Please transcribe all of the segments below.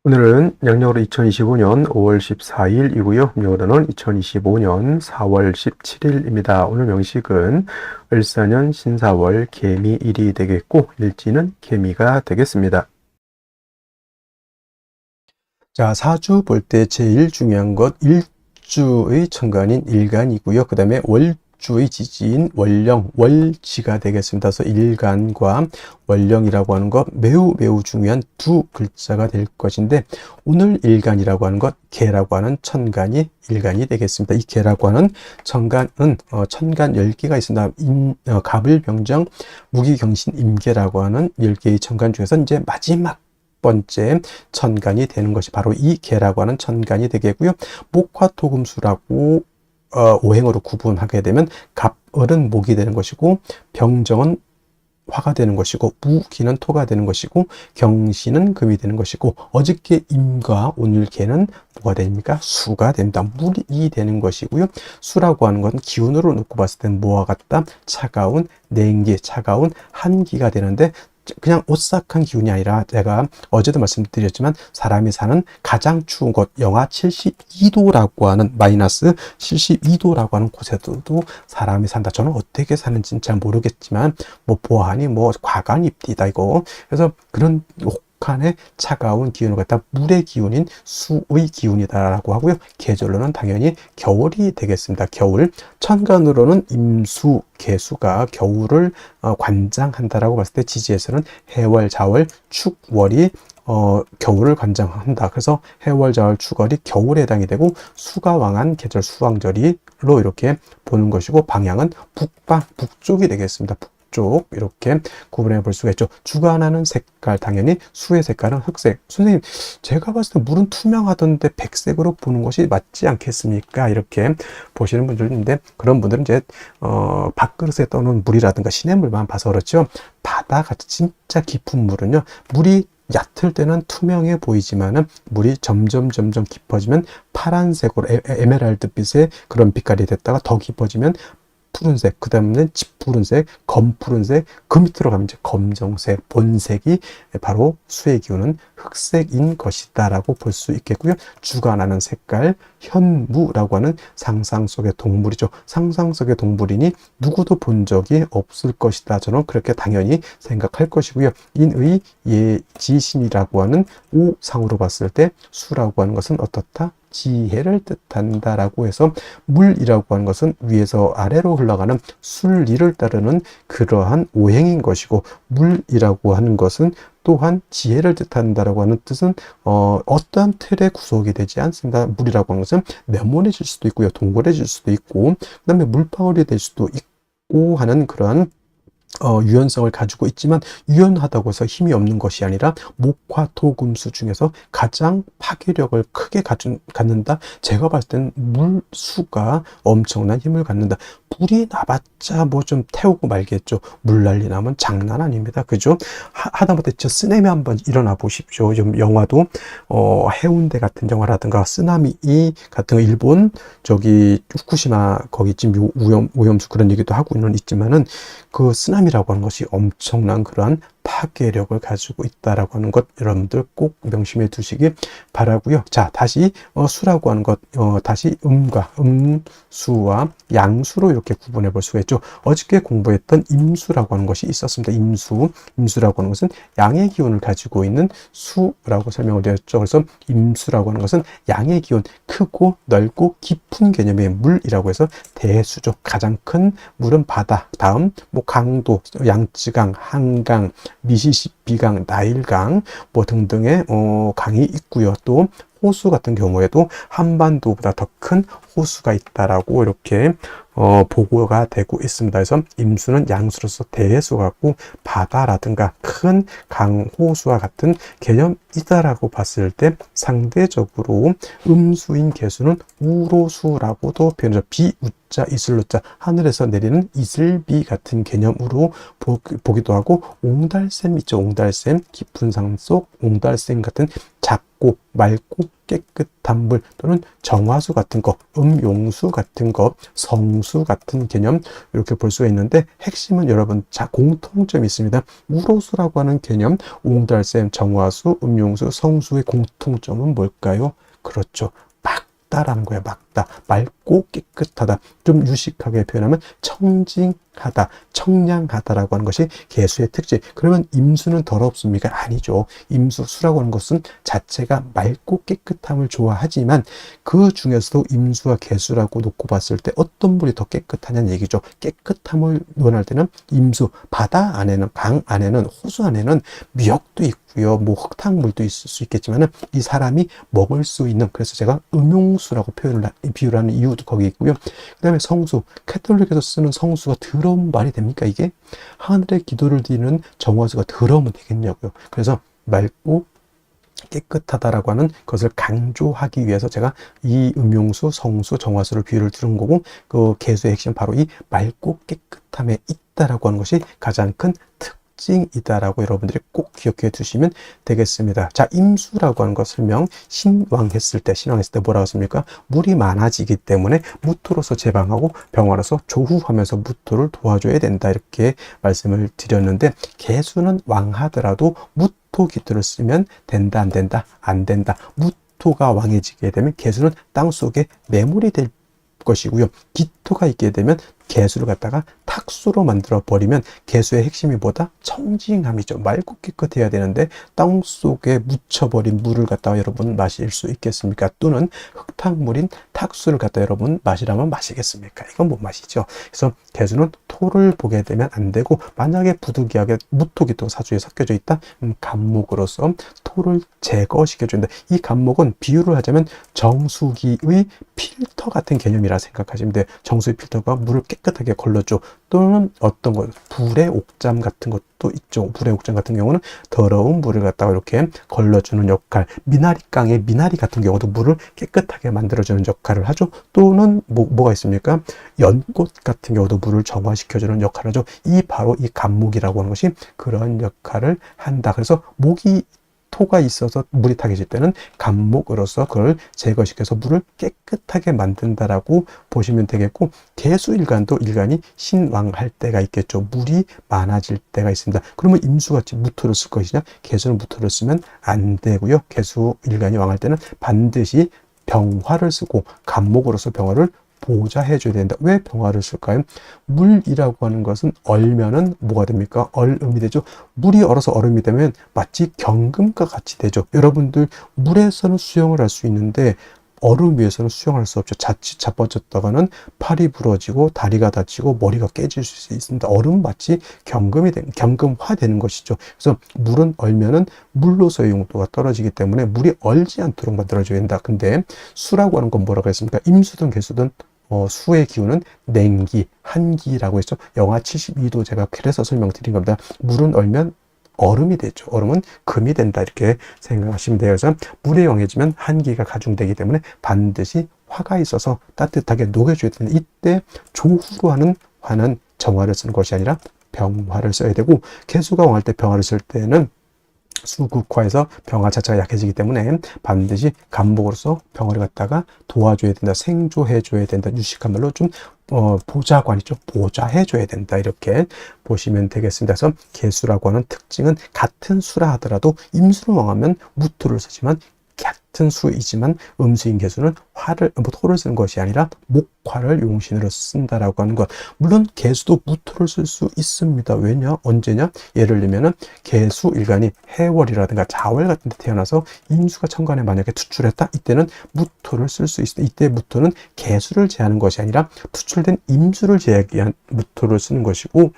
오늘은 양력으로 2025년 5월 14일이고요. 음력으로는 2025년 4월 17일입니다. 오늘 명식은 을사년 신사월 개미일이 되겠고 일지는 개미가 되겠습니다. 자, 사주 볼 때 제일 중요한 것 일주의 천간인 일간이고요. 그 다음에 월주의 지지인 월령, 월지가 되겠습니다. 그래서 일간과 월령이라고 하는 것 매우 중요한 두 글자가 될 것인데, 오늘 일간이라고 하는 것 개라고 하는 천간이 일간이 되겠습니다. 이 개라고 하는 천간은 천간 10개가 있습니다. 갑을병정 무기경신 임계라고 하는 10개의 천간 중에서 이제 마지막 번째 천간이 되는 것이 바로 이 개라고 하는 천간이 되겠고요. 목화토금수라고 오행으로 구분하게 되면 갑을은 목이 되는 것이고, 병정은 화가 되는 것이고, 무기는 토가 되는 것이고, 경신은 금이 되는 것이고, 어저께 임과 오늘 개는 뭐가 됩니까? 수가 됩니다. 물이 되는 것이고요. 수라고 하는 것은 기운으로 놓고 봤을 때는 뭐와 같다? 차가운 냉기, 차가운 한기가 되는데, 그냥 오싹한 기운이 아니라 제가 어제도 말씀드렸지만 사람이 사는 가장 추운 곳 영하 72도라고 하는 마이너스 72도라고 하는 곳에도 사람이 산다. 저는 어떻게 사는지는 잘 모르겠지만 뭐 보아하니 뭐 과간입니다 이거. 그래서 그런 혹한의 차가운 기운을 갖다 물의 기운인 수의 기운이다라고 하고요. 계절로는 당연히 겨울이 되겠습니다. 겨울. 천간으로는 임수, 개수가 겨울을 관장한다라고 봤을 때 지지에서는 해월, 자월, 축월이 겨울을 관장한다. 그래서 해월, 자월, 축월이 겨울에 해당이 되고, 수가 왕한 계절 수왕절이로 이렇게 보는 것이고, 방향은 북방, 북쪽이 되겠습니다. 쪽 이렇게 구분해 볼 수가 있죠. 주관하는 색깔, 당연히 수의 색깔은 흑색. 선생님, 제가 봤을 때 물은 투명하던데 백색으로 보는 것이 맞지 않겠습니까? 이렇게 보시는 분들이 있는데, 그런 분들은 이제 밥그릇에 떠놓은 물이라든가 시냇물만 봐서 그렇죠. 바다같이 진짜 깊은 물은요, 물이 얕을 때는 투명해 보이지만은 물이 점점 깊어지면 파란색으로 에메랄드빛의 그런 빛깔이 됐다가 더 깊어지면 푸른색, 그 다음에는 짙푸른색, 검푸른색, 그 밑으로 가면 이제 검정색, 본색이 바로 수의 기운은 흑색인 것이다 라고 볼 수 있겠고요. 주관하는 색깔, 현무라고 하는 상상 속의 동물이죠. 상상 속의 동물이니 누구도 본 적이 없을 것이다. 저는 그렇게 당연히 생각할 것이고요. 인의 예지신이라고 하는 오상으로 봤을 때 수라고 하는 것은 어떻다? 지혜를 뜻한다라고 해서, 물이라고 하는 것은 위에서 아래로 흘러가는 순리를 따르는 그러한 오행인 것이고, 물이라고 하는 것은 또한 지혜를 뜻한다라고 하는 뜻은 어떠한 틀에 구속이 되지 않습니다. 물이라고 하는 것은 네모내질 수도 있고요, 동그래질 수도 있고, 그 다음에 물방울이 될 수도 있고 하는 그러한 유연성을 가지고 있지만, 유연하다고 해서 힘이 없는 것이 아니라 목화토금수 중에서 가장 파괴력을 크게 갖는다. 제가 봤을 때는 물수가 엄청난 힘을 갖는다. 불이 나봤자 뭐 좀 태우고 말겠죠. 물난리 나면 장난 아닙니다. 그죠? 하다못해 저 쓰나미 한번 일어나 보십시오. 좀 영화도 해운대 같은 영화라든가 쓰나미 같은 거, 일본 저기 후쿠시마 거기 지금 오염수 그런 얘기도 하고 있지만은, 그 쓰나미라고 하는 것이 엄청난 그러한 파괴력을 가지고 있다라고 하는 것 여러분들 꼭 명심해 두시기 바라고요. 자, 다시 수라고 하는 것 다시 음과 음수와 양수로 이렇게 구분해 볼 수가 있죠. 어저께 공부했던 임수라고 하는 것이 있었습니다. 임수라고 하는 것은 양의 기운을 가지고 있는 수라고 설명을 드렸죠. 그래서 임수라고 하는 것은 양의 기운, 크고 넓고 깊은 개념의 물이라고 해서 대수죠. 가장 큰 물은 바다, 다음 뭐 강도, 양쯔강, 한강, 미시시피강, 나일강 뭐 등등의 강이 있고요. 또 호수 같은 경우에도 한반도보다 더 큰 호수가 있다라고 이렇게 보고가 되고 있습니다. 그래서 임수는 양수로서 대수 같고, 바다라든가 큰 강, 호수와 같은 개념이다라고 봤을 때, 상대적으로 음수인 개수는 우로수라고도 표현하죠. 비우자, 이슬로자, 하늘에서 내리는 이슬비 같은 개념으로 보기도 하고, 옹달샘 있죠. 옹달샘, 깊은 산 속 옹달샘 같은 작고 맑고 깨끗한 물 또는 정화수 같은 거, 음용수 같은 거, 성수 같은 개념 이렇게 볼 수가 있는데 핵심은 여러분 공통점이 있습니다. 우로수라고 하는 개념, 옹달샘, 정화수, 음용수, 성수의 공통점은 뭘까요? 그렇죠. 맑다라는 거예요. 맑다. 맑고 깨끗하다. 좀 유식하게 표현하면 청징하다, 청량하다라고 하는 것이 개수의 특징. 그러면 임수는 더럽습니까? 아니죠. 임수, 수라고 하는 것은 자체가 맑고 깨끗함을 좋아하지만 그 중에서도 임수와 개수라고 놓고 봤을 때 어떤 물이 더 깨끗하냐는 얘기죠. 깨끗함을 논할 때는 임수, 바다 안에는, 강 안에는, 호수 안에는 미역도 있고요. 뭐 흙탕물도 있을 수 있겠지만은 이 사람이 먹을 수 있는, 그래서 제가 음용수라고 비유를 하는 이유도 거기 있고요. 그 다음에 성수, 캐톨릭에서 쓰는 성수가 더러운 말이 됩니까? 이게 하늘의 기도를 드리는 정화수가 더러우면 되겠냐고요. 그래서 맑고 깨끗하다라고 하는 것을 강조하기 위해서 제가 이 음용수, 성수, 정화수를 비유를 들은 거고, 그 개수의 핵심 바로 이 맑고 깨끗함에 있다라고 하는 것이 가장 큰 특징이다라고 여러분들이 꼭 기억해 두시면 되겠습니다. 자, 임수라고 하는 거 설명, 신왕했을 때 뭐라고 했습니까? 물이 많아지기 때문에 무토로서 제방하고 병화로서 조후하면서 무토를 도와줘야 된다, 이렇게 말씀을 드렸는데, 개수는 왕하더라도 무토 기토를 쓰면 된다, 안 된다? 안 된다. 무토가 왕해지게 되면 개수는 땅속에 매몰이 될 것이고요. 기토가 있게 되면 개수를 갖다가 탁수로 만들어 버리면 개수의 핵심이 뭐다? 청징함이죠. 맑고 깨끗해야 되는데 땅속에 묻혀버린 물을 갖다가 여러분 마실 수 있겠습니까? 또는 흙탕물인 탁수를 갖다 여러분 마시라면 마시겠습니까? 이건 못 마시죠. 그래서 개수는 토를 보게 되면 안 되고, 만약에 부득이하게 무토기토가 사주에 섞여져 있다? 간목으로서 토를 제거시켜준다. 이 간목은 비유를 하자면 정수기의 필터 같은 개념이라 생각하시면 돼요. 정수기 필터가 물을 깨끗하게 걸러줘. 또는 어떤 것, 불의 옥잠 같은 것도 있죠. 불의 옥잠 같은 경우는 더러운 물을 갖다가 이렇게 걸러주는 역할. 미나리깡의 미나리 같은 경우도 물을 깨끗하게 만들어주는 역할을 하죠. 또는 뭐가 있습니까? 연꽃 같은 경우도 물을 정화시켜주는 역할을 하죠. 바로 이 간목이라고 하는 것이 그런 역할을 한다. 그래서 토가 있어서 물이 타게질 때는 간목으로서 그걸 제거시켜서 물을 깨끗하게 만든다라고 보시면 되겠고, 개수일간도 일간이 신왕할 때가 있겠죠. 물이 많아질 때가 있습니다. 그러면 임수같이 무토를 쓸 것이냐? 개수는 무토를 쓰면 안 되고요. 개수일간이 왕할 때는 반드시 병화를 쓰고 간목으로서 병화를 보좌해줘야 된다. 왜 병화를 쓸까요? 물이라고 하는 것은 얼면은 뭐가 됩니까? 얼음이 되죠. 물이 얼어서 얼음이 되면 마치 경금과 같이 되죠. 여러분들 물에서는 수영을 할 수 있는데 얼음 위에서는 수영할 수 없죠. 자칫 자빠졌다가는 팔이 부러지고 다리가 다치고 머리가 깨질 수 있습니다. 얼음 마치 경금화 되는 것이죠. 그래서 물은 얼면은 물로서의 용도가 떨어지기 때문에 물이 얼지 않도록 만들어줘야 된다. 근데 수라고 하는 건 뭐라고 했습니까? 임수든 개수든 수의 기운은 냉기, 한기라고 했죠. 영하 72도 제가 그래서 설명드린 겁니다. 물은 얼면 얼음이 되죠. 얼음은 금이 된다, 이렇게 생각하시면 돼요. 그래서 물에 영해지면 한기가 가중되기 때문에 반드시 화가 있어서 따뜻하게 녹여줘야 되는데, 이때 조후로 하는 화는 정화를 쓰는 것이 아니라 병화를 써야 되고, 개수가 왕할 때 병화를 쓸 때는 수극화해서 병화 자체가 약해지기 때문에 반드시 간목으로서 병화를 갖다가 도와줘야 된다, 생조해줘야 된다, 유식한 말로 좀 보좌관이죠. 보좌해줘야 된다, 이렇게 보시면 되겠습니다. 그래서 개수라고 하는 특징은 같은 수라 하더라도 임수를 왕하면 무토를 쓰지만, 같은 수이지만 음수인 개수는 토를 쓰는 것이 아니라 목화를 용신으로 쓴다라고 하는 것. 물론 개수도 무토를 쓸 수 있습니다. 왜냐? 언제냐? 예를 들면은 개수 일간이 해월이라든가 자월 같은 데 태어나서 임수가 천간에 만약에 투출했다? 이때는 무토를 쓸 수 있습니다. 이때 무토는 개수를 제하는 것이 아니라 투출된 임수를 제하기 위한 무토를 쓰는 것이고,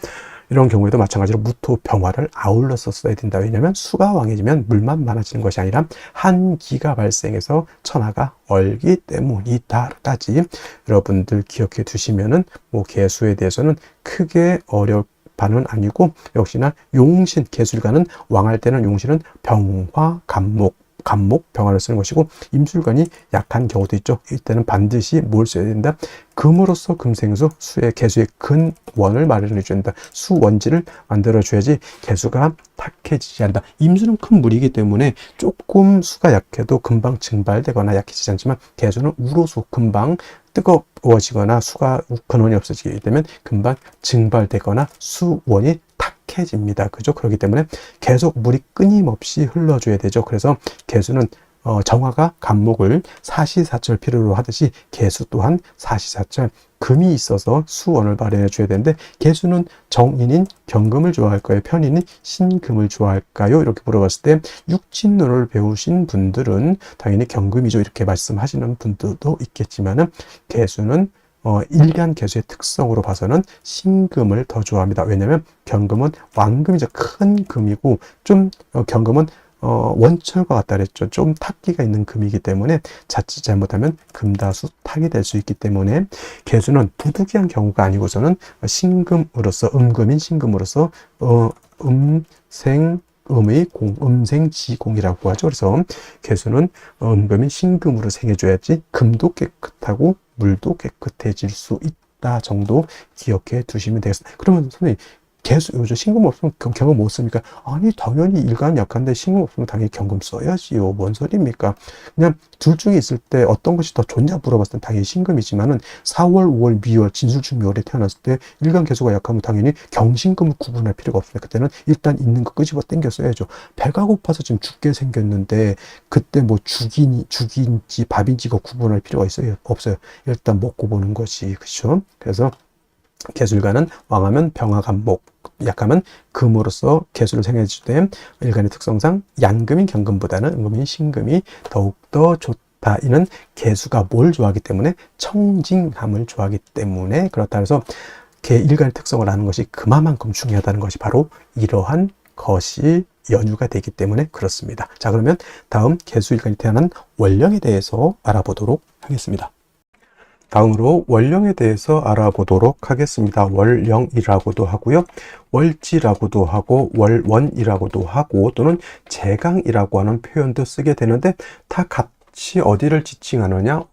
이런 경우에도 마찬가지로 무토 병화를 아울러서 써야 된다. 왜냐하면 수가 왕해지면 물만 많아지는 것이 아니라 한기가 발생해서 천하가 얼기 때문이다까지 여러분들 기억해 두시면은 개수에 대해서는 크게 바는 아니고, 역시나 용신, 개수일간은 왕할 때는 용신은 병화, 간목, 간목, 병화를 쓰는 것이고, 임술관이 약한 경우도 있죠. 이때는 반드시 뭘 써야 된다? 금으로서 금생수, 수의 개수의 근원을 마련해 줘야 된다. 수원지를 만들어 줘야지 개수가 탁해지지 않는다. 임수는 큰 물이기 때문에 조금 수가 약해도 금방 증발되거나 약해지지 않지만, 개수는 우로수 금방 뜨거워지거나 수가 근원이 없어지게 되면 금방 증발되거나 수원이 탁해집니다. 그죠? 그렇기 때문에 계속 물이 끊임없이 흘러줘야 되죠. 그래서 개수는 정화가 간목을 사시사철 필요로 하듯이 개수 또한 사시사철 금이 있어서 수원을 마련해 줘야 되는데, 개수는 정인인 경금을 좋아할까요? 편인인 신금을 좋아할까요? 이렇게 물어봤을 때 육진론을 배우신 분들은 당연히 경금이죠, 이렇게 말씀하시는 분들도 있겠지만은, 개수는 일간 개수의 특성으로 봐서는 신금을 더 좋아합니다. 왜냐하면 경금은 왕금이죠. 큰 금이고, 좀 경금은 원철과 같다 그랬죠. 좀 탁기가 있는 금이기 때문에 자칫 잘못하면 금다수 탁이 될 수 있기 때문에, 개수는 부득이한 경우가 아니고서는 신금으로서, 음금인 신금으로서 음생음의 공, 음생지공이라고 하죠. 그래서 개수는 음금인 신금으로 생해줘야지 금도 깨끗하고 물도 깨끗해질 수 있다 정도 기억해 두시면 되겠습니다. 그러면 선생님, 개수, 요즘 신금 없으면 경금 못 씁니까? 아니, 당연히 일간 약한데 신금 없으면 당연히 경금 써야지요. 뭔 소리입니까? 그냥 둘 중에 있을 때 어떤 것이 더 좋냐 물어봤을 때 당연히 신금이지만은, 4월, 5월, 미월, 진술중묘월에 태어났을 때 일간 개수가 약하면 당연히 경신금을 구분할 필요가 없습니다. 그때는 일단 있는 거 끄집어 당겨 써야죠. 배가 고파서 지금 죽게 생겼는데 그때 뭐 죽인지 밥인지가 구분할 필요가 있어요? 없어요. 일단 먹고 보는 것이, 그렇죠? 그래서 개술가는 왕하면 병화간목, 약하면 금으로서 개수를 생해 주되, 일간의 특성상 양금인 경금보다는 음금인 신금이 더욱더 좋다. 이는 개수가 뭘 좋아하기 때문에? 청징함을 좋아하기 때문에 그렇다. 해서 일간의 특성을 아는 것이 그만큼 중요하다는 것이 바로 이러한 것이 연유가 되기 때문에 그렇습니다. 자, 그러면 다음 개수일간이 태어난 월령에 대해서 알아보도록 하겠습니다. 다음으로 월령에 대해서 알아보도록 하겠습니다. 월령이라고도 하고요, 월지라고도 하고, 월원이라고도 하고, 또는 제강이라고 하는 표현도 쓰게 되는데, 다 같이 어디를 지칭하느냐?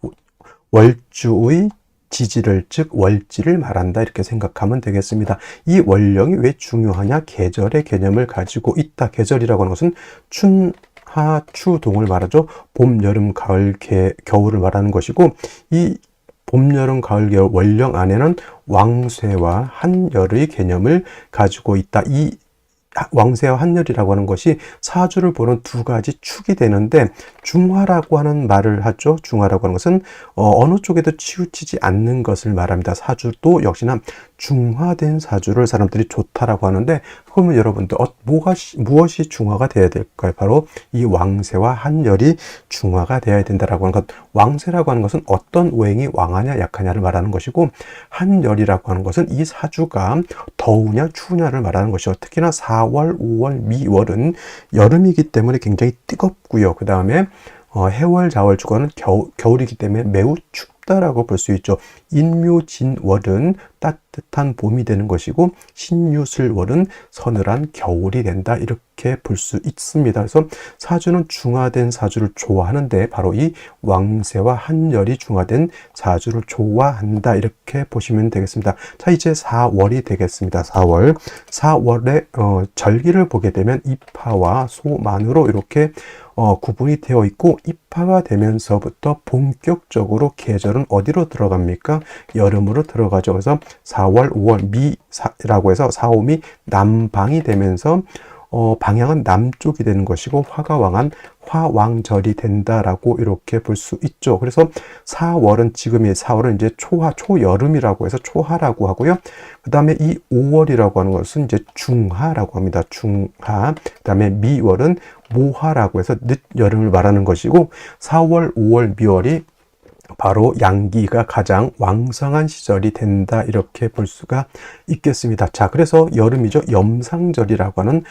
월주의 지지를, 즉 월지를 말한다, 이렇게 생각하면 되겠습니다. 이 월령이 왜 중요하냐? 계절의 개념을 가지고 있다. 계절이라고 하는 것은 춘하 추동을 말하죠. 봄, 여름, 가을, 겨울을 말하는 것이고, 이 봄, 여름, 가을, 겨울 월령 안에는 왕쇠와 한열의 개념을 가지고 있다. 이 왕쇠와 한열이라고 하는 것이 사주를 보는 두 가지 축이 되는데, 중화라고 하는 말을 하죠. 중화라고 하는 것은 어느 쪽에도 치우치지 않는 것을 말합니다. 사주도 역시나 중화된 사주를 사람들이 좋다라고 하는데, 그러면 여러분들 무엇이 중화가 되어야 될까요? 바로 이 왕쇠와 한열이 중화가 되어야 된다라고 하는 것. 왕쇠라고 하는 것은 어떤 오행이 왕하냐 약하냐를 말하는 것이고, 한열이라고 하는 것은 이 사주가 더우냐 추우냐를 말하는 것이죠. 특히나 4월, 5월, 미월은 여름이기 때문에 굉장히 뜨겁고요. 그 다음에 해월, 자월, 주간은 겨울이기 때문에 매우 춥다라고 볼 수 있죠. 인묘진월은 따뜻한 봄이 되는 것이고, 신유술월은 서늘한 겨울이 된다, 이렇게 볼 수 있습니다. 그래서 사주는 중화된 사주를 좋아하는데, 바로 이 왕쇠와 한열이 중화된 사주를 좋아한다, 이렇게 보시면 되겠습니다. 자, 이제 4월이 되겠습니다. 4월의 절기를 보게 되면 입하와 소만으로 이렇게 구분이 되어 있고, 입하가 되면서부터 본격적으로 계절은 어디로 들어갑니까? 여름으로 들어가죠. 그래서 4월, 5월 미라고 해서 4, 5미 남방이 되면서 방향은 남쪽이 되는 것이고, 화가 왕한 화왕절이 된다라고 이렇게 볼 수 있죠. 그래서 4월은, 지금의 4월은 이제 초여름이라고 해서 초하라고 하고요. 그 다음에 이 5월이라고 하는 것은 이제 중하라고 합니다. 중하. 그 다음에 미월은 모하라고 해서 늦여름을 말하는 것이고, 4월, 5월, 미월이 바로 양기가 가장 왕성한 시절이 된다, 이렇게 볼 수가 있겠습니다. 자, 그래서 여름이죠. 염상절이라고 하는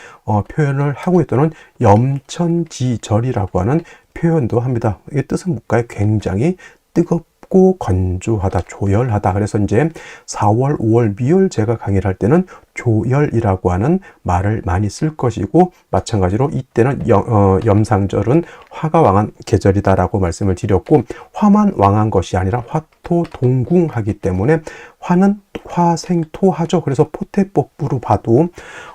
표현을 하고 있다는 염천지절이라고 하는 표현도 합니다. 이게 뜻은 뭘까요? 굉장히 뜨겁고 춥고 건조하다, 조열하다. 그래서 이제 4월, 5월 미열 제가 강의를 할 때는 조열이라고 하는 말을 많이 쓸 것이고, 마찬가지로 이때는 염상절은 화가 왕한 계절이다라고 말씀을 드렸고, 화만 왕한 것이 아니라 화토동궁하기 때문에 화는 화생토하죠. 그래서 포태법부로 봐도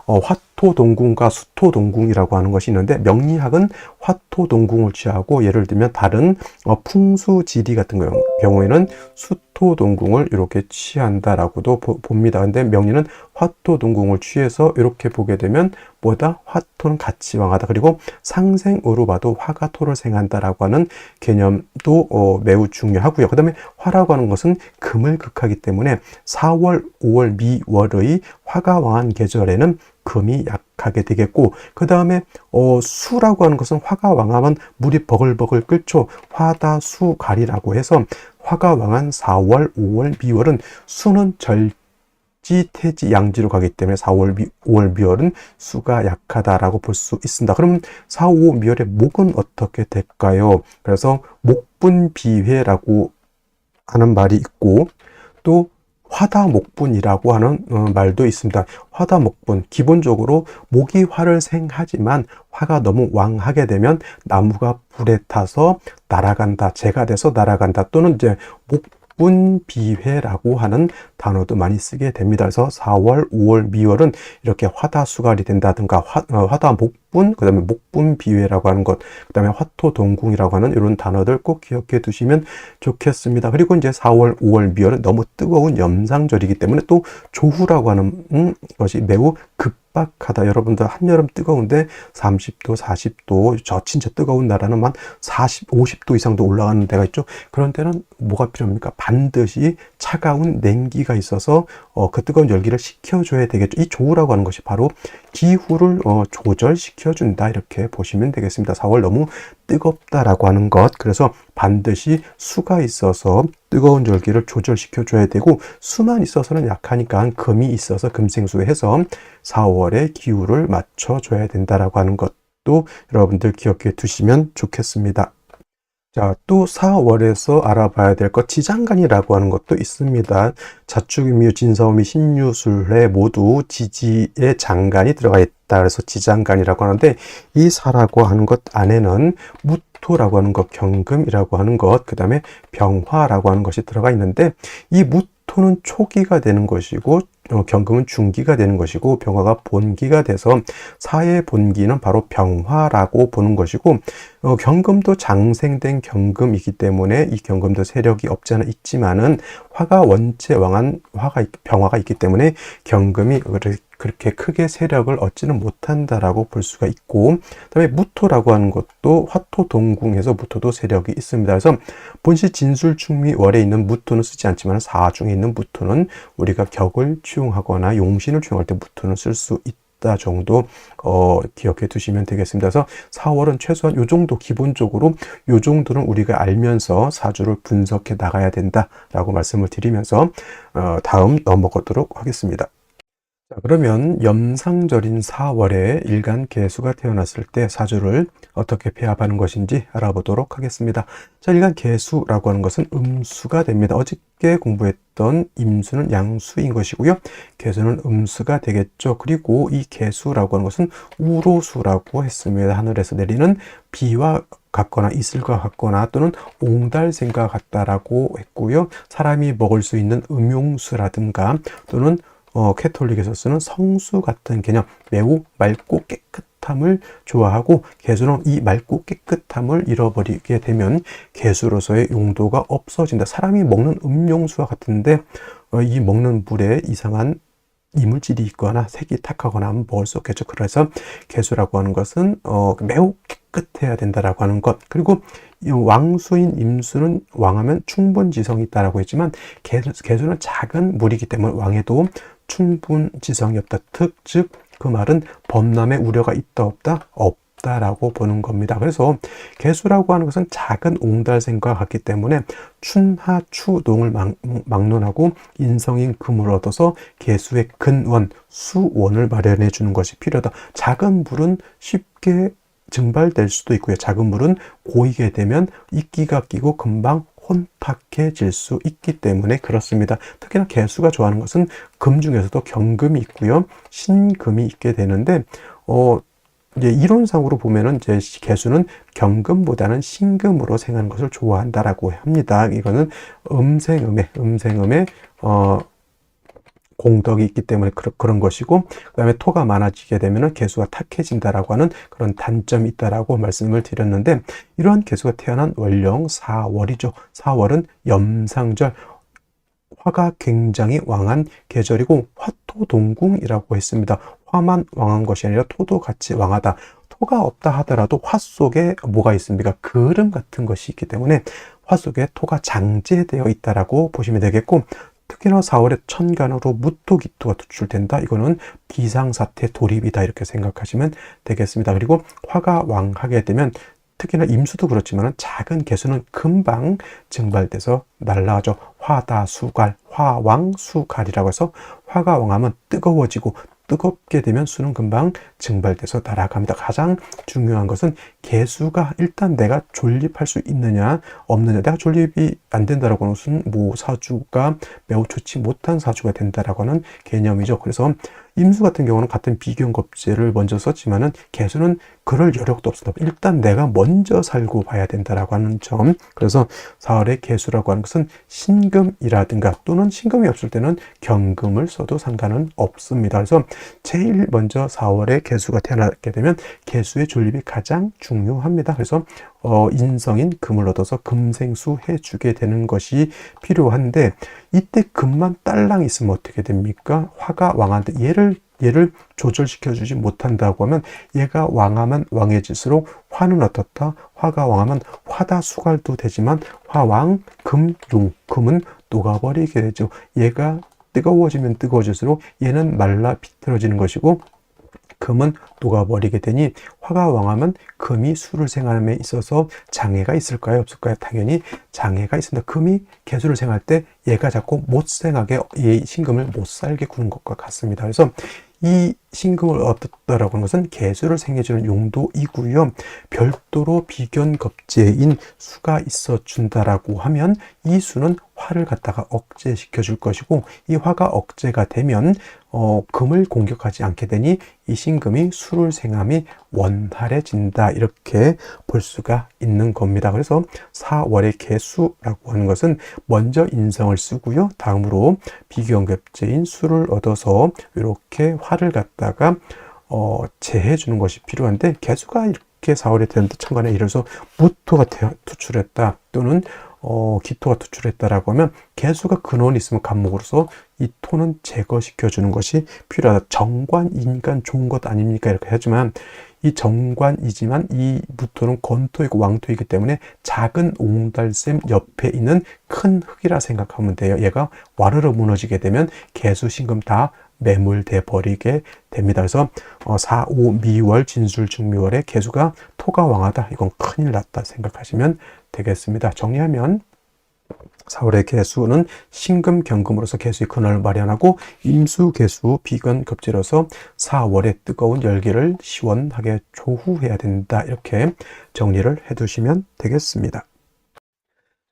화토동궁과 수토동궁이라고 하는 것이 있는데, 명리학은 화토동궁을 취하고, 예를 들면 다른 풍수지리 같은 경우에는 수토동궁을 이렇게 취한다라고도 봅니다. 근데 명리는 화토동궁을 취해서 이렇게 보게 되면 뭐다? 화토는 같이 왕하다. 그리고 상생으로 봐도 화가 토를 생한다라고 하는 개념도 매우 중요하고요. 그 다음에 화라고 하는 것은 금을 극하기 때문에 4월, 5월, 미월의 화가 왕한 계절에는 금이 약하게 되겠고, 그 다음에 수라고 하는 것은 화가 왕하면 물이 버글버글 끓죠. 화다수갈이라고 해서 화가 왕한 4월, 5월, 미월은 수는 절지, 태지, 양지로 가기 때문에 4월, 5월, 미월은 수가 약하다라고 볼 수 있습니다. 그럼 4, 5, 미월의 목은 어떻게 될까요? 그래서 목분비회라고 하는 말이 있고, 또 화다목분이라고 하는 말도 있습니다. 화다목분, 기본적으로 목이 화를 생하지만 화가 너무 왕하게 되면 나무가 불에 타서 날아간다, 재가 돼서 날아간다, 또는 이제 목분비회라고 하는 단어도 많이 쓰게 됩니다. 그래서 4월, 5월, 미월은 이렇게 화다수갈이 된다든가 화다목분, 그 다음에 목분비회라고 하는 것, 그 다음에 화토동궁이라고 하는 이런 단어들 꼭 기억해 두시면 좋겠습니다. 그리고 이제 4월, 5월, 미월은 너무 뜨거운 염상절이기 때문에 또 조후라고 하는 것이 매우 급박하다. 여러분들 한여름 뜨거운데 30도, 40도, 저 진짜 뜨거운 나라는 한 40, 50도 이상도 올라가는 데가 있죠. 그런 때는 뭐가 필요합니까? 반드시 차가운 냉기가 있어서 그 뜨거운 열기를 식혀줘야 되겠죠. 이 조우라고 하는 것이 바로 기후를 조절시켜준다, 이렇게 보시면 되겠습니다. 4월 너무 뜨겁다라고 하는 것, 그래서 반드시 수가 있어서 뜨거운 열기를 조절시켜줘야 되고, 수만 있어서는 약하니까 금이 있어서 금생수해서 4월의 기후를 맞춰줘야 된다라고 하는 것도 여러분들 기억해 두시면 좋겠습니다. 자, 또 4월에서 알아봐야 될 것, 지장간이라고 하는 것도 있습니다. 자축인묘, 진사오미, 신유술래 모두 지지의 장간이 들어가 있다. 그래서 지장간이라고 하는데, 이 사라고 하는 것 안에는 무토라고 하는 것, 경금이라고 하는 것, 그 다음에 병화라고 하는 것이 들어가 있는데, 이 무토는 초기가 되는 것이고, 경금은 중기가 되는 것이고, 병화가 본기가 돼서 사의 본기는 바로 병화라고 보는 것이고, 경금도 장생된 경금이기 때문에 이 경금도 세력이 없지 않아 있지만은 화가 원체 왕한 병화가 있기 때문에 경금이 그렇게 크게 세력을 얻지는 못한다라고 볼 수가 있고, 그다음에 무토라고 하는 것도 화토동궁에서 무토도 세력이 있습니다. 그래서 본시 진술충미월에 있는 무토는 쓰지 않지만 사중에 있는 무토는 우리가 격을 취용하거나 용신을 취용할 때 무토는 쓸 수 있다 정도 기억해 두시면 되겠습니다. 그래서 4월은 최소한 요 정도, 기본적으로 요 정도는 우리가 알면서 사주를 분석해 나가야 된다라고 말씀을 드리면서 다음 넘어가도록 하겠습니다. 자, 그러면 염상절인 4월에 일간 개수가 태어났을 때 사주를 어떻게 배합하는 것인지 알아보도록 하겠습니다. 자, 일간 개수라고 하는 것은 음수가 됩니다. 어저께 공부했던 임수는 양수인 것이고요. 개수는 음수가 되겠죠. 그리고 이 개수라고 하는 것은 우로수라고 했습니다. 하늘에서 내리는 비와 같거나 이슬과 같거나 또는 옹달샘과 같다라고 했고요. 사람이 먹을 수 있는 음용수라든가 또는 캐톨릭에서 쓰는 성수 같은 개념, 매우 맑고 깨끗함을 좋아하고, 개수는 이 맑고 깨끗함을 잃어버리게 되면 개수로서의 용도가 없어진다. 사람이 먹는 음용수와 같은데 이 먹는 물에 이상한 이물질이 있거나 색이 탁하거나 하면 먹을 수 없겠죠. 그래서 개수라고 하는 것은 매우 깨끗해야 된다라고 하는 것. 그리고 왕수인 임수는 왕하면 충분지성이 있다라고 했지만 개수는 작은 물이기 때문에 왕에도 충분지성이 없다. 즉 그 말은 범람의 우려가 있다 없다? 없다라고 보는 겁니다. 그래서 개수라고 하는 것은 작은 옹달샘과 같기 때문에 춘하추동을 막론하고 인성인 금을 얻어서 개수의 근원, 수원을 마련해 주는 것이 필요하다. 작은 물은 쉽게 증발될 수도 있고요. 작은 물은 고이게 되면 이끼가 끼고 금방 혼탁해질 수 있기 때문에 그렇습니다. 특히나 개수가 좋아하는 것은 금 중에서도 경금이 있고요. 신금이 있게 되는데, 이제 이론상으로 보면은 이제 개수는 경금보다는 신금으로 생하는 것을 좋아한다라고 합니다. 이거는 음생음의 공덕이 있기 때문에 그런 것이고, 그 다음에 토가 많아지게 되면 개수가 탁해진다라고 하는 그런 단점이 있다라고 말씀을 드렸는데, 이러한 개수가 태어난 월령 4월이죠. 4월은 염상절, 화가 굉장히 왕한 계절이고 화토동궁이라고 했습니다. 화만 왕한 것이 아니라 토도 같이 왕하다. 토가 없다 하더라도 화 속에 뭐가 있습니까? 그름 같은 것이 있기 때문에 화 속에 토가 장제되어 있다라고 보시면 되겠고, 특히나 4월에 천간으로 무토기토가 투출된다. 이거는 비상사태 돌입이다. 이렇게 생각하시면 되겠습니다. 그리고 화가 왕하게 되면 특히나 임수도 그렇지만 작은 개수는 금방 증발돼서 날라가죠. 화다수갈, 화왕수갈이라고 해서 화가 왕하면 뜨거워지고 뜨겁게 되면 수는 금방 증발돼서 날아갑니다. 가장 중요한 것은 개수가 일단 내가 존립할 수 있느냐 없느냐. 내가 존립이 안 된다라고 하는 것은 사주가 매우 좋지 못한 사주가 된다라고 하는 개념이죠. 그래서 임수 같은 경우는 같은 비견겁제를 먼저 썼지만은 개수는 그럴 여력도 없습니다. 일단 내가 먼저 살고 봐야 된다라고 하는 점. 그래서 4월의 개수라고 하는 것은 신금이라든가 또는 신금이 없을 때는 경금을 써도 상관은 없습니다. 그래서 제일 먼저 4월에 개수가 태어나게 되면 개수의 존립이 가장 중요합니다. 그래서 인성인 금을 얻어서 금생수 해주게 되는 것이 필요한데, 이때 금만 딸랑 있으면 어떻게 됩니까? 화가 왕한테 얘를 조절시켜 주지 못한다고 하면 얘가 왕하면 왕해질수록 화는 어떻다? 화가 왕하면 화다수갈도 되지만 화왕 금융, 금은 녹아버리게 되죠. 얘가 뜨거워지면 뜨거워질수록 얘는 말라 비틀어지는 것이고, 금은 녹아버리게 되니 화가 왕하면 금이 수를 생함에 있어서 장애가 있을까요? 없을까요? 당연히 장애가 있습니다. 금이 개수를 생할 때 얘가 자꾸 못 생하게, 이 신금을 못 살게 구는 것과 같습니다. 그래서 이 신금을 얻었다라고 하는 것은 개수를 생해주는 용도이고요. 별도로 비견겁제인 수가 있어 준다라고 하면 이 수는 화를 갖다가 억제시켜 줄 것이고, 이 화가 억제가 되면 금을 공격하지 않게 되니 이 신금이 수를 생함이 원활해진다. 이렇게 볼 수가 있는 겁니다. 그래서 4월의 개수라고 하는 것은 먼저 인성을 쓰고요. 다음으로 비견겁제인 수를 얻어서 이렇게 화를 갖다가 제해 주는 것이 필요한데, 개수가 이렇게 4월에 되는데 천간에 예를 들어서 무토가 투출했다 또는 기토가 투출했다라고 하면 개수가 근원이 있으면 간목으로서 이 토는 제거시켜 주는 것이 필요하다. 정관이니까 좋은 것 아닙니까? 이렇게 하지만 이 정관이지만 이 무토는 건토이고 왕토이기 때문에 작은 옹달샘 옆에 있는 큰 흙이라 생각하면 돼요. 얘가 와르르 무너지게 되면 개수 신금 다 매몰돼 버리게 됩니다. 그래서 4, 5, 미월, 진술, 중미월에 개수가 토가 왕하다. 이건 큰일 났다 생각하시면 되겠습니다. 정리하면 4월의 개수는 신금, 경금으로서 개수의 근원을 마련하고, 임수, 개수, 비견, 급제로서 4월의 뜨거운 열기를 시원하게 조후해야 된다. 이렇게 정리를 해두시면 되겠습니다.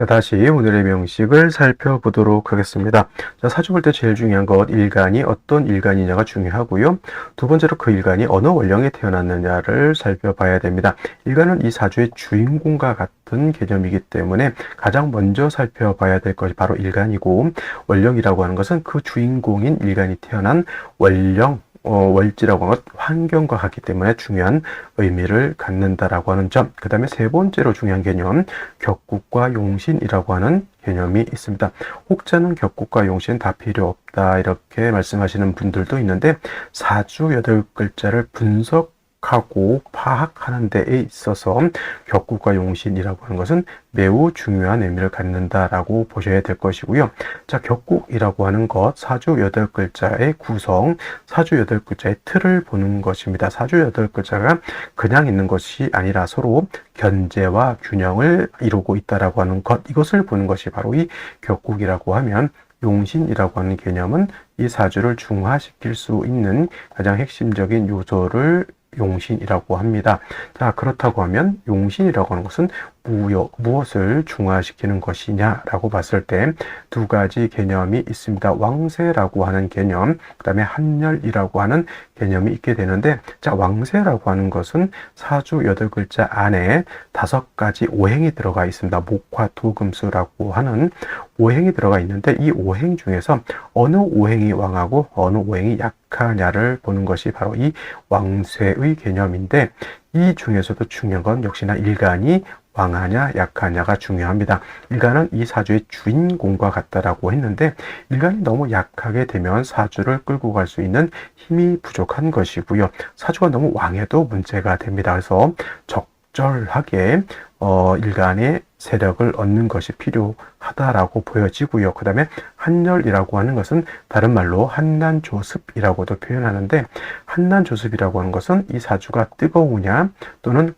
자, 다시 오늘의 명식을 살펴보도록 하겠습니다. 자, 사주 볼 때 제일 중요한 것, 일간이 어떤 일간이냐가 중요하고요. 두 번째로 그 일간이 어느 월령에 태어났느냐를 살펴봐야 됩니다. 일간은 이 사주의 주인공과 같은 개념이기 때문에 가장 먼저 살펴봐야 될 것이 바로 일간이고, 월령이라고 하는 것은 그 주인공인 일간이 태어난 월령, 월지라고 하는 것, 환경과 같기 때문에 중요한 의미를 갖는다라고 하는 점. 그 다음에 세 번째로 중요한 개념, 격국과 용신이라고 하는 개념이 있습니다. 혹자는 격국과 용신 다 필요 없다 이렇게 말씀하시는 분들도 있는데, 사주 8글자를 분석하고 파악하는 데에 있어서 격국과 용신이라고 하는 것은 매우 중요한 의미를 갖는다라고 보셔야 될 것이고요. 자, 격국이라고 하는 것, 사주 8글자의 구성, 사주 8글자의 틀을 보는 것입니다. 사주 8글자가 그냥 있는 것이 아니라 서로 견제와 균형을 이루고 있다라고 하는 것, 이것을 보는 것이 바로 이 격국이라고 하면, 용신이라고 하는 개념은 이 사주를 중화시킬 수 있는 가장 핵심적인 요소를 용신이라고 합니다. 자, 그렇다고 하면 용신이라고 하는 것은 무엇을 중화시키는 것이냐라고 봤을 때 두 가지 개념이 있습니다. 왕세라고 하는 개념, 그 다음에 한열이라고 하는 개념이 있게 되는데, 자, 왕세라고 하는 것은 사주 8글자 안에 5가지 오행이 들어가 있습니다. 목화토금수라고 하는 오행이 들어가 있는데, 이 오행 중에서 어느 오행이 왕하고 어느 오행이 약하냐를 보는 것이 바로 이 왕세의 개념인데, 이 중에서도 중요한 건 역시나 일간이 왕하냐 약하냐가 중요합니다. 일간은 이 사주의 주인공과 같다라고 했는데, 일간이 너무 약하게 되면 사주를 끌고 갈 수 있는 힘이 부족한 것이고요. 사주가 너무 왕해도 문제가 됩니다. 그래서 적절하게 일간의 세력을 얻는 것이 필요하다라고 보여지고요. 그 다음에 한열이라고 하는 것은 다른 말로 한난조습이라고도 표현하는데, 한난조습이라고 하는 것은 이 사주가 뜨거우냐 또는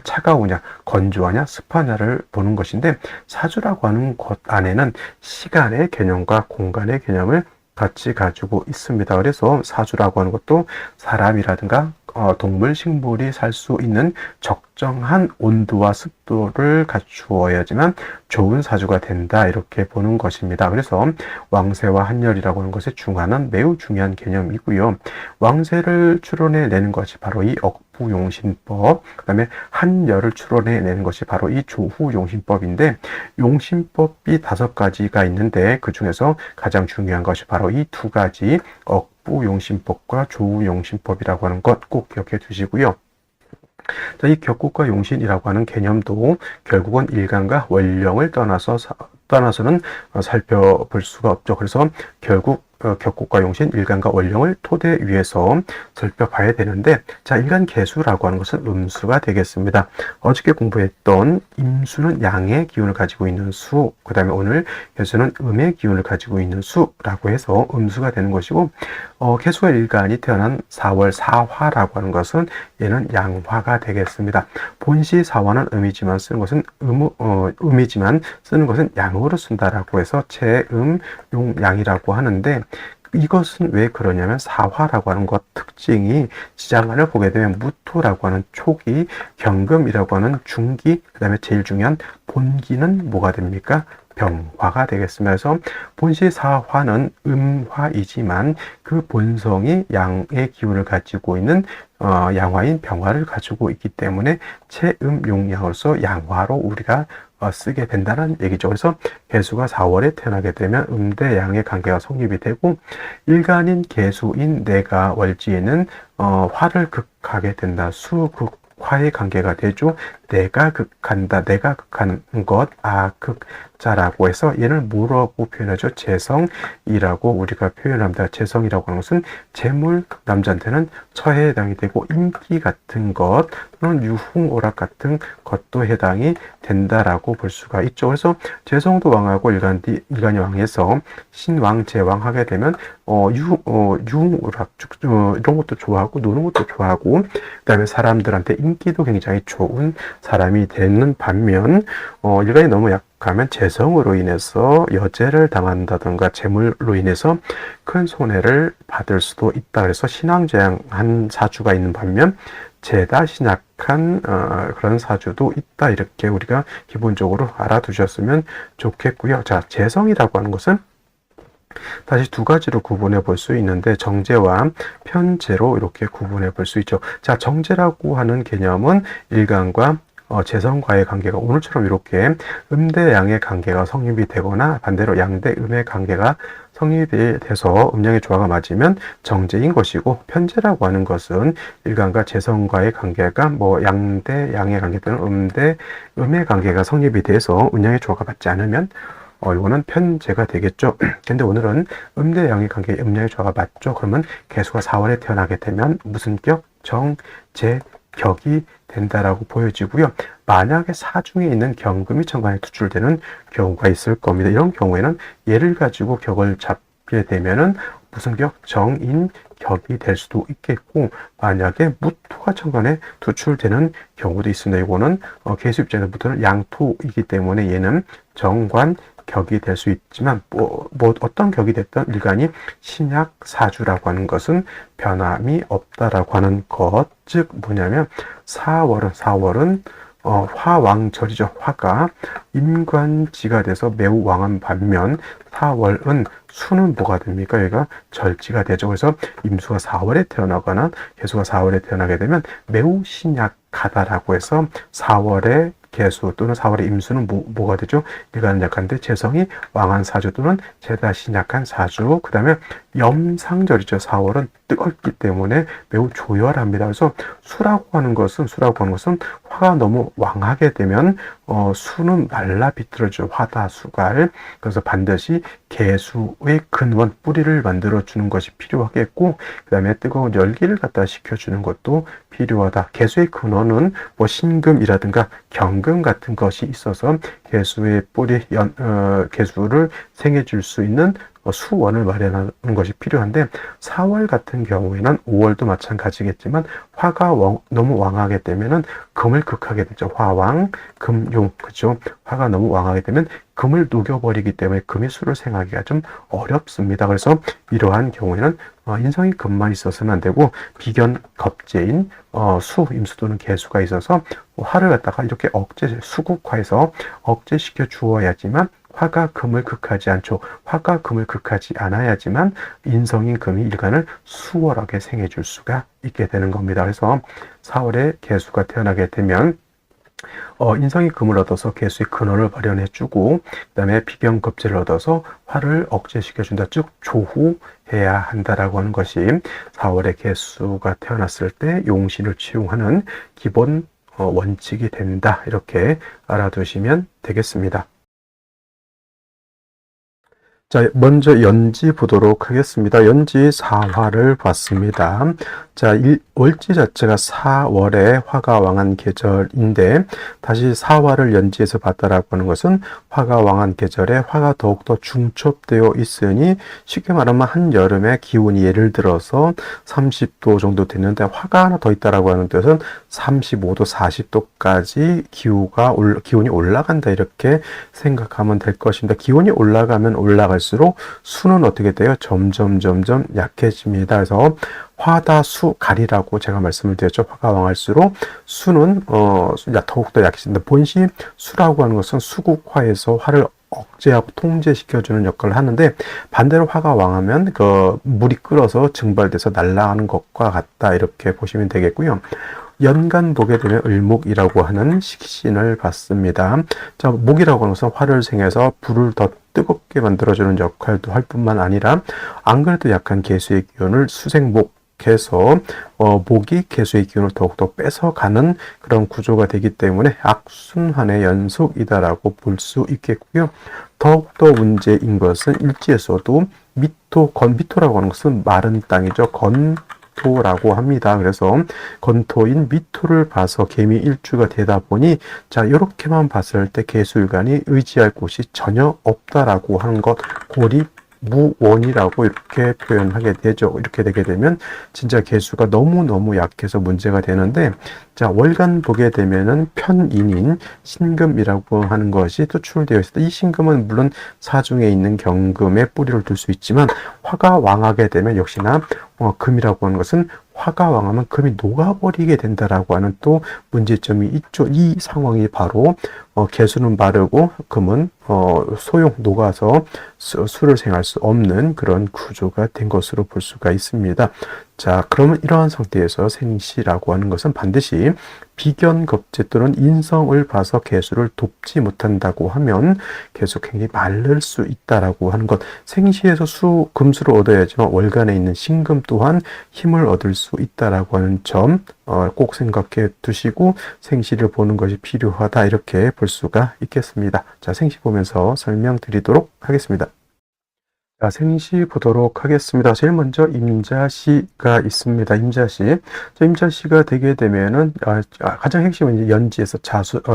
차가우냐, 건조하냐, 습하냐를 보는 것인데, 사주라고 하는 것 안에는 시간의 개념과 공간의 개념을 같이 가지고 있습니다. 그래서 사주라고 하는 것도 사람이라든가 동물, 식물이 살 수 있는 적정한 온도와 습도를 갖추어야지만 좋은 사주가 된다, 이렇게 보는 것입니다. 그래서 왕세와 한열이라고 하는 것의 중화는 매우 중요한 개념이고요. 왕세를 추론해내는 것이 바로 이 억부용신법, 그 다음에 한열을 추론해내는 것이 바로 이 조후용신법인데, 용신법이 5가지가 있는데 그 중에서 가장 중요한 것이 바로 이 2가지 억부용신법과 조후용신법이라고 하는 것 꼭 기억해 두시고요. 자, 이 격국과 용신이라고 하는 개념도 결국은 일간과 원령을 떠나서는 살펴볼 수가 없죠. 그래서 결국 격국과 용신, 일간과 원령을 토대 위에서 살펴봐야 되는데, 자, 일간 개수라고 하는 것은 음수가 되겠습니다. 어저께 공부했던 임수는 양의 기운을 가지고 있는 수, 그 다음에 오늘 개수는 음의 기운을 가지고 있는 수라고 해서 음수가 되는 것이고, 개수와 일간이 태어난 4월 사화라고 하는 것은 얘는 양화가 되겠습니다. 본시 사화는 음이지만 쓰는 것은 음이지만 쓰는 것은 양으로 쓴다라고 해서 체음, 용, 양이라고 하는데, 이것은 왜 그러냐면 사화라고 하는 것 특징이 지장간을 보게 되면 무토라고 하는 초기, 경금이라고 하는 중기, 그 다음에 제일 중요한 본기는 뭐가 됩니까? 병화가 되겠습니다. 그래서 본시 사화는 음화이지만 그 본성이 양의 기운을 가지고 있는 양화인 병화를 가지고 있기 때문에 체음용양으로서 양화로 우리가 쓰게 된다는 얘기죠. 그래서 개수가 4월에 태어나게 되면 음대 양의 관계가 성립이 되고, 일간인 개수인 내가 월지에는 화를 극하게 된다. 수극화의 관계가 되죠. 내가 극한다. 내가 극하는 것, 극자라고 해서 얘를 뭐라고 표현하죠? 재성이라고 우리가 표현합니다. 재성이라고 하는 것은 재물, 남자한테는 처에 해당이 되고, 인기 같은 것 또는 유흥오락 같은 것도 해당이 된다라고 볼 수가 있죠. 그래서 재성도 왕하고 일간이 왕해서 신왕, 제왕 하게 되면 유흥오락 이런 것도 좋아하고 노는 것도 좋아하고, 그 다음에 사람들한테 인기도 굉장히 좋은 사람이 되는 반면, 일간이 너무 약하면 재성으로 인해서 여제를 당한다든가 재물로 인해서 큰 손해를 받을 수도 있다. 그래서 신왕제왕한 사주가 있는 반면 죄다 신약한 그런 사주도 있다. 이렇게 우리가 기본적으로 알아두셨으면 좋겠고요. 자, 재성이라고 하는 것은 다시 2가지로 구분해 볼 수 있는데, 정제와 편제로 이렇게 구분해 볼 수 있죠. 자, 정제라고 하는 개념은 일간과 재성과의 관계가 오늘처럼 이렇게 음대 양의 관계가 성립이 되거나, 반대로 양대 음의 관계가 성립이 돼서 음양의 조화가 맞으면 정제인 것이고, 편제라고 하는 것은 일간과 재성과의 관계가 양대 양의 관계 또는 음대 음의 관계가 성립이 돼서 음양의 조화가 맞지 않으면 이거는 편제가 되겠죠. 근데 오늘은 음대 양의 관계, 음양의 조화가 맞죠. 그러면 개수가 4월에 태어나게 되면 무슨 격? 정제 격이 된다라고 보여지고요. 만약에 사중에 있는 경금이 천간에 투출되는 경우가 있을 겁니다. 이런 경우에는 얘를 가지고 격을 잡게 되면은 무슨 격? 정인 격이 될 수도 있겠고, 만약에 무토가 천간에 투출되는 경우도 있습니다. 이거는 개수 입장에서부터는 양토이기 때문에 얘는 정관 격이 될 수 있지만, 어떤 격이 됐든 일간이 신약 사주라고 하는 것은 변함이 없다라고 하는 것. 즉 뭐냐면 4월은 화왕절이죠. 화가 임관지가 돼서 매우 왕한 반면 4월은 수는 뭐가 됩니까? 여기가 절지가 되죠. 그래서 임수가 4월에 태어나거나 개수가 4월에 태어나게 되면 매우 신약하다라고 해서 4월에 개수 또는 4월의 임수는 뭐가 되죠? 일간은 약한데 재성이 왕한 사주 또는 재다 신약한 사주. 그 다음에 염상절이죠. 4월은 뜨겁기 때문에 매우 조열합니다. 그래서 수라고 하는 것은 화가 너무 왕하게 되면 수는 말라 비틀어져 화다수갈. 그래서 반드시 개수의 근원 뿌리를 만들어 주는 것이 필요하겠고, 그 다음에 뜨거운 열기를 갖다 식혀주는 것도 필요하다. 개수의 근원은 뭐 신금이라든가 경금 같은 것이 있어서 개수의 뿌리 개수를 생해줄 수 있는 수원을 마련하는 것이 필요한데, 4월 같은 경우에는 5월도 마찬가지겠지만 화가 너무 왕하게 되면은 금을 극하게 되죠. 화왕, 금용, 그죠? 화가 너무 왕하게 되면 금을 녹여버리기 때문에 금의 수를 생하기가 좀 어렵습니다. 그래서 이러한 경우에는 인성이 금만 있어서는 안 되고 비견겁제인 수, 임수 또는 개수가 있어서 화를 갖다가 이렇게 수국화해서 억제시켜 주어야지만 화가 금을 극하지 않죠. 화가 금을 극하지 않아야지만 인성인 금이 일간을 수월하게 생해줄 수가 있게 되는 겁니다. 그래서 4월에 개수가 태어나게 되면 인성이 금을 얻어서 개수의 근원을 마련해주고, 그 다음에 비견겁제를 얻어서 화를 억제시켜준다. 즉 조후해야 한다라고 하는 것이 4월에 개수가 태어났을 때 용신을 치용하는 기본 원칙이 된다. 이렇게 알아두시면 되겠습니다. 자, 먼저 연지 보도록 하겠습니다. 연지 4화를 봤습니다. 자, 월지 자체가 4월에 화가 왕한 계절인데, 다시 4화를 연지에서 봤다라고 하는 것은 화가 왕한 계절에 화가 더욱더 중첩되어 있으니, 쉽게 말하면 한여름에 기온이 예를 들어서 30도 정도 됐는데 화가 하나 더 있다라고 하는 뜻은 35도, 40도까지 기온이 올라간다, 이렇게 생각하면 될 것입니다. 기온이 올라가면 올라갈수록 수는 어떻게 돼요? 점점 약해집니다. 그래서 화다수갈이라고 제가 말씀을 드렸죠. 화가 왕할수록 수는 더욱더 약해진다. 본시 수라고 하는 것은 수국화에서 화를 억제하고 통제시켜주는 역할을 하는데, 반대로 화가 왕하면 물이 끓어서 증발돼서 날아가는 것과 같다, 이렇게 보시면 되겠고요. 연간 보게 되면 을목이라고 하는 식신을 받습니다. 자, 목이라고 하는 것은 화를 생해서 불을 더 뜨겁게 만들어주는 역할도 할 뿐만 아니라, 안 그래도 약한 개수의 기운을 수생목해서 목이 개수의 기운을 더욱더 뺏어가는 그런 구조가 되기 때문에 악순환의 연속이다라고 볼 수 있겠고요. 더욱더 문제인 것은 일지에서도 미토라고 하는 것은 마른 땅이죠. 건토라고 합니다. 그래서 건토인 미토를 봐서 개미 일주가 되다 보니, 자, 이렇게만 봤을 때 개수일간이 의지할 곳이 전혀 없다라고 하는 것, 고립무원이라고 이렇게 표현하게 되죠. 이렇게 되게 되면 진짜 개수가 너무너무 약해서 문제가 되는데, 자, 월간 보게 되면은 편인인 신금이라고 하는 것이 투출되어 있습니다. 이 신금은 물론 사중에 있는 경금에 뿌리를 둘 수 있지만, 화가 왕하게 되면 역시나 금이라고 하는 것은 화가 왕하면 금이 녹아버리게 된다라고 하는 또 문제점이 있죠. 이 상황이 바로 개수는 마르고 금은 녹아서 수를 생할 수 없는 그런 구조가 된 것으로 볼 수가 있습니다. 자, 그러면 이러한 상태에서 생시라고 하는 것은 반드시 비견겁제 또는 인성을 봐서 개수를 돕지 못한다고 하면 개수 굉장히 마를 수 있다라고 하는 것. 생시에서 금수를 얻어야지만 월간에 있는 신금 또한 힘을 얻을 수 있다라고 하는 점 꼭 생각해 두시고 생시를 보는 것이 필요하다, 이렇게 볼 수가 있겠습니다. 자, 생시 보면서 설명드리도록 하겠습니다. 자, 생시 보도록 하겠습니다. 제일 먼저 임자시가 있습니다. 임자시. 자, 임자시가 되게 되면은, 가장 핵심은 이제 연지에서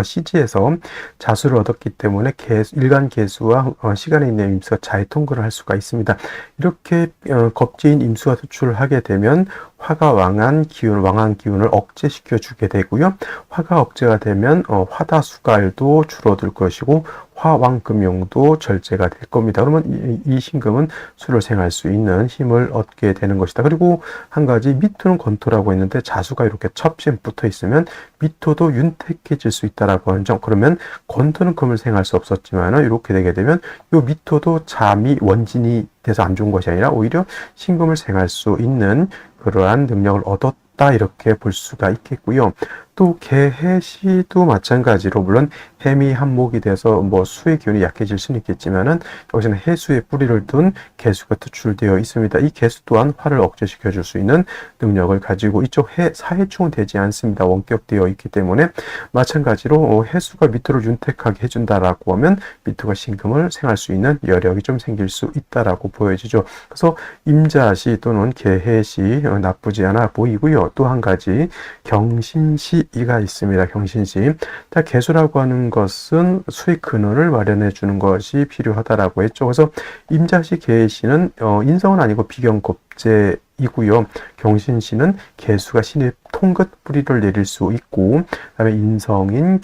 시지에서 자수를 얻었기 때문에 일간 개수와 시간에 있는 임수가 자의통근을 할 수가 있습니다. 이렇게 겁제인 임수가 투출하게 되면 화가 왕한 기운을 억제시켜 주게 되고요. 화가 억제가 되면 화다수갈도 줄어들 것이고, 화왕금용도 절제가 될 겁니다. 그러면 이 신금은 수를 생할 수 있는 힘을 얻게 되는 것이다. 그리고 한 가지 미토는 건토라고 했는데 자수가 이렇게 첩신 붙어 있으면 미토도 윤택해질 수 있다라고 하는 점. 그러면 건토는 금을 생할 수 없었지만 이렇게 되게 되면 이 미토도 잠이 원진이 돼서 안 좋은 것이 아니라 오히려 신금을 생할 수 있는 그러한 능력을 얻었다 이렇게 볼 수가 있겠고요. 또 개해시도 마찬가지로 물론 해미 한목이 돼서 뭐 수의 기운이 약해질 수는 있겠지만은 여기서는 해수의 뿌리를 둔 개수가 투출되어 있습니다. 이 개수 또한 화를 억제시켜 줄 수 있는 능력을 가지고 이쪽 사해충은 되지 않습니다. 원격되어 있기 때문에 마찬가지로 해수가 미토를 윤택하게 해준다라고 하면 미토가 신금을 생할 수 있는 여력이 좀 생길 수 있다라고 보여지죠. 그래서 임자시 또는 개해시 나쁘지 않아 보이고요. 또 한 가지 경신시가 있습니다. 경신시. 자, 개수라고 하는 것은 수익 근원을 마련해 주는 것이 필요하다라고 했죠. 그래서 임자시 개해시는 인성은 아니고 비경겁제이고요. 경신시는 개수가 신의 통긋 뿌리를 내릴 수 있고, 그다음에 인성인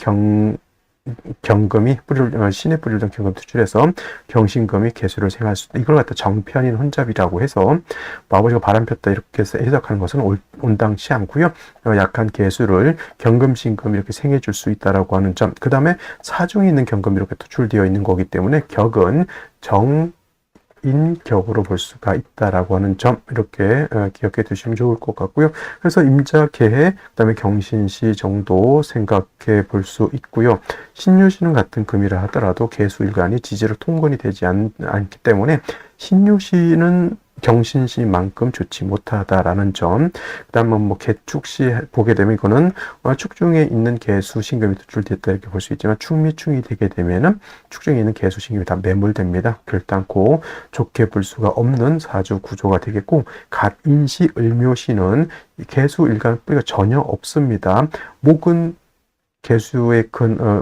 경금이 신의 뿌리를 둔 경금 투출해서 경신금이 개수를 생할 수 있다. 이걸 갖다 정편인 혼잡이라고 해서 아버지가 바람 폈다 이렇게 해서 해석하는 것은 온당치 않고요. 약한 개수를 경금신금 이렇게 생해 줄 수 있다라고 하는 점. 그 다음에 사중에 있는 경금이 이렇게 투출되어 있는 거기 때문에 격은 인격으로 볼 수가 있다라고 하는 점 이렇게 기억해 두시면 좋을 것 같고요. 그래서 임자, 개해, 그다음에 경신시 정도 생각해 볼 수 있고요. 신유시는 같은 금이라 하더라도 개수일간이 지지로 통근이 되지 않기 때문에 신유시는 경신시만큼 좋지 못하다라는 점. 그다음에 뭐 개축시 보게 되면 이거는 축 중에 있는 개수 신금이 투출됐다 이렇게 볼 수 있지만 축미충이 되게 되면은 축 중에 있는 개수 신금이 다 매몰됩니다. 결단코 좋게 볼 수가 없는 사주 구조가 되겠고, 갑인시, 을묘시는 개수 일간 뿌리가 전혀 없습니다. 목은 개수의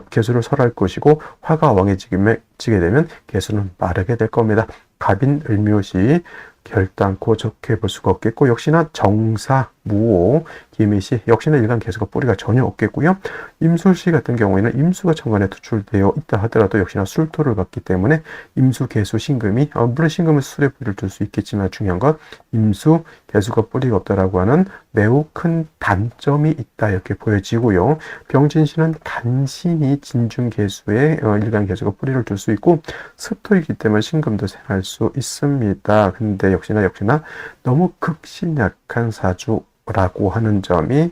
개수를 설할 것이고 화가 왕해지게 되면 개수는 마르게 될 겁니다. 갑인, 을묘시 결단코 좋게 볼 수가 없겠고, 역시나 정사, 무오, 기미시 역시나 일간 개수가 뿌리가 전혀 없겠고요. 임술시 같은 경우에는 임수가 천간에 투출되어 있다 하더라도 역시나 술토를 받기 때문에 임수, 개수, 신금이 물론 신금은 술에 뿌리를 둘 수 있겠지만 중요한 건 임수, 개수가 뿌리가 없다라고 하는 매우 큰 단점이 있다 이렇게 보여지고요. 병진시는 간신히 진중개수에 일간 개수가 뿌리를 둘 수 있고 습토이기 때문에 신금도 생할 수 있습니다. 근데 역시나 너무 극신약한 사주라고 하는 점이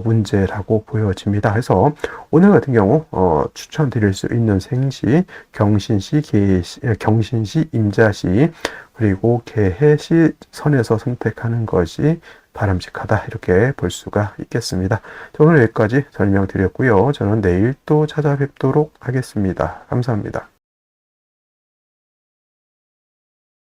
문제라고 보여집니다. 그래서 오늘 같은 경우 추천드릴 수 있는 생시 경신시, 경신시, 임자시 그리고 개해시 선에서 선택하는 것이 바람직하다 이렇게 볼 수가 있겠습니다. 오늘 여기까지 설명드렸고요. 저는 내일 또 찾아뵙도록 하겠습니다. 감사합니다.